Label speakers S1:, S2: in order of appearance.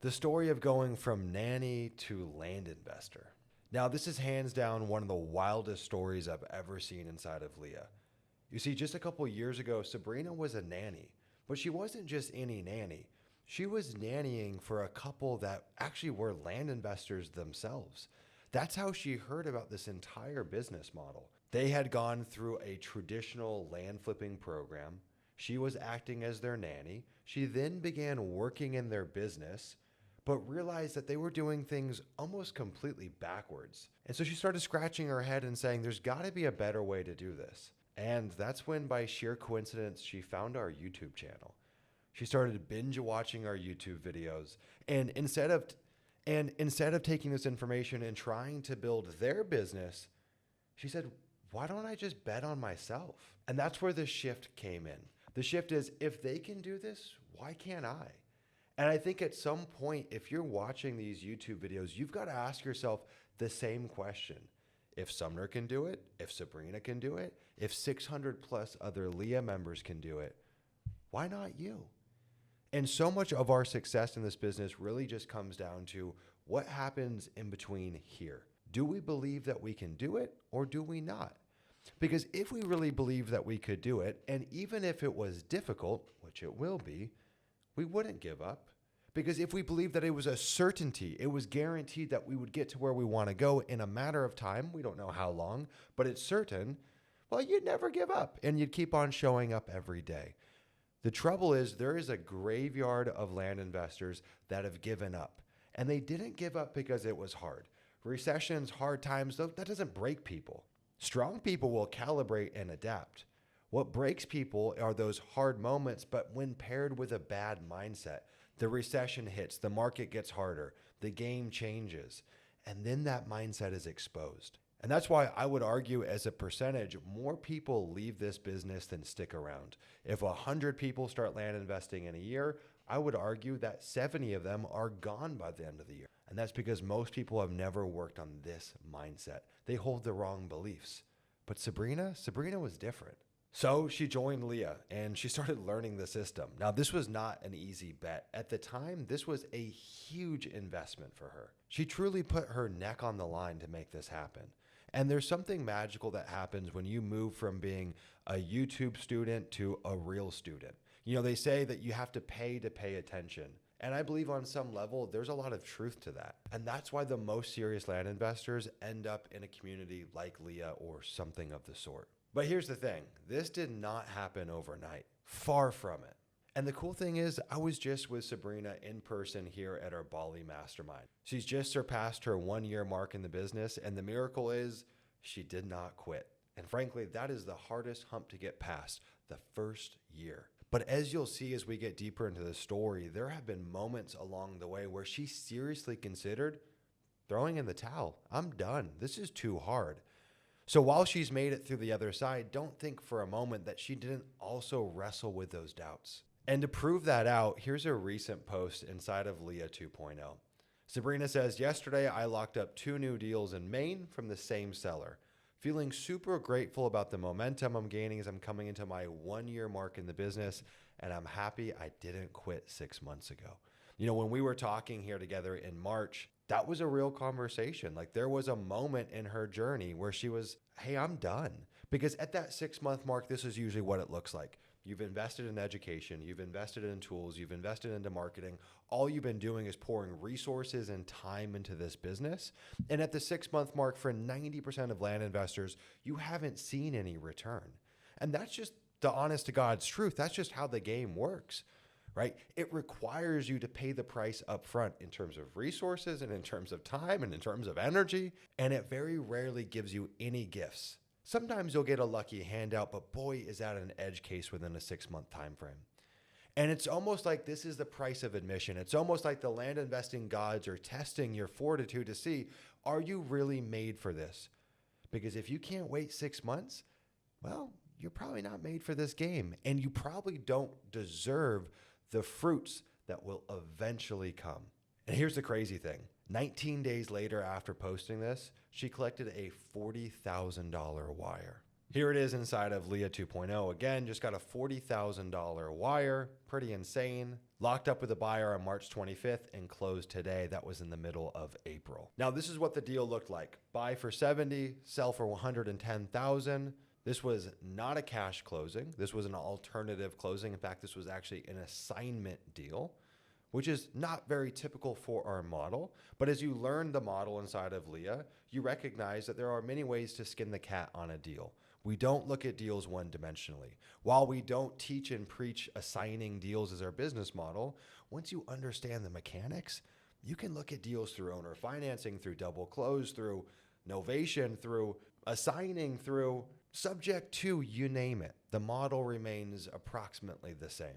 S1: The story of going from nanny to land investor. Now, this is hands down one of the wildest stories I've ever seen inside of Leah. You see, just a couple years ago, Sabrina was a nanny, but she wasn't just any nanny. She was nannying for a couple that actually were land investors themselves. That's how she heard about this entire business model. They had gone through a traditional land flipping program. She was acting as their nanny. She then began working in their business, but realized that they were doing things almost completely backwards. And so she started scratching her head and saying, there's got to be a better way to do this. And that's when, by sheer coincidence, she found our YouTube channel. She started binge watching our YouTube videos. And instead of taking this information and trying to build their business, she said, why don't I just bet on myself? And that's where the shift came in. The shift is, if they can do this, why can't I? And I think at some point, if you're watching these YouTube videos, you've got to ask yourself the same question. If Sumner can do it, if Sabrina can do it, if 600 plus other Leah members can do it, why not you? And so much of our success in this business really just comes down to what happens in between here. Do we believe that we can do it, or do we not? Because if we really believe that we could do it, and even if it was difficult, which it will be, we wouldn't give up. Because if we believe that it was a certainty, it was guaranteed that we would get to where we want to go in a matter of time, we don't know how long, but it's certain, well, you'd never give up and you'd keep on showing up every day. The trouble is, there is a graveyard of land investors that have given up. And they didn't give up because it was hard. Recessions, hard times, that doesn't break people. Strong people will calibrate and adapt. What breaks people are those hard moments, but when paired with a bad mindset, the recession hits, the market gets harder, the game changes, and then that mindset is exposed. And that's why I would argue, as a percentage, more people leave this business than stick around. If 100 people start land investing in a year, I would argue that 70 of them are gone by the end of the year. And that's because most people have never worked on this mindset. They hold the wrong beliefs. But Sabrina was different. So she joined Leah and she started learning the system. Now, this was not an easy bet. At the time, this was a huge investment for her. She truly put her neck on the line to make this happen. And there's something magical that happens when you move from being a YouTube student to a real student. You know, they say that you have to pay attention. And I believe on some level, there's a lot of truth to that. And that's why the most serious land investors end up in a community like Leah or something of the sort. But here's the thing, this did not happen overnight, far from it. And the cool thing is, I was just with Sabrina in person here at our Bali mastermind. She's just surpassed her 1-year mark in the business, and the miracle is she did not quit. And frankly, that is the hardest hump to get past, the first year. But as you'll see as we get deeper into the story, there have been moments along the way where she seriously considered throwing in the towel. I'm done. This is too hard. So while she's made it through the other side, don't think for a moment that she didn't also wrestle with those doubts. And to prove that out, here's a recent post inside of Leah 2.0. Sabrina says, yesterday I locked up 2 new deals in Maine from the same seller. Feeling super grateful about the momentum I'm gaining as I'm coming into my 1-year mark in the business, and I'm happy I didn't quit 6 months ago. You know, when we were talking here together in March, that was a real conversation. Like, there was a moment in her journey where she was, hey, I'm done. Because at that 6-month mark, this is usually what it looks like. You've invested in education, you've invested in tools, you've invested into marketing. All you've been doing is pouring resources and time into this business. And at the 6-month mark, for 90% of land investors, you haven't seen any return. And that's just the honest to God's truth. That's just how the game works, right? It requires you to pay the price up front in terms of resources and in terms of time and in terms of energy. And it very rarely gives you any gifts. Sometimes you'll get a lucky handout, but boy, is that an edge case within a 6-month time frame. And it's almost like this is the price of admission. It's almost like the land investing gods are testing your fortitude to see, are you really made for this? Because if you can't wait 6 months, well, you're probably not made for this game. And you probably don't deserve the fruits that will eventually come. And here's the crazy thing. 19 days later after posting this, she collected a $40,000 wire. Here it is inside of Leah 2.0. Again, just got a $40,000 wire. Pretty insane. Locked up with a buyer on March 25th and closed today. That was in the middle of April. Now, this is what the deal looked like. Buy for 70, sell for 110,000. This was not a cash closing. This was an alternative closing. In fact, this was actually an assignment deal, which is not very typical for our model. But as you learn the model inside of Leah, you recognize that there are many ways to skin the cat on a deal. We don't look at deals one-dimensionally. While we don't teach and preach assigning deals as our business model, once you understand the mechanics, you can look at deals through owner financing, through double close, through novation, through assigning, through subject to, you name it. The model remains approximately the same.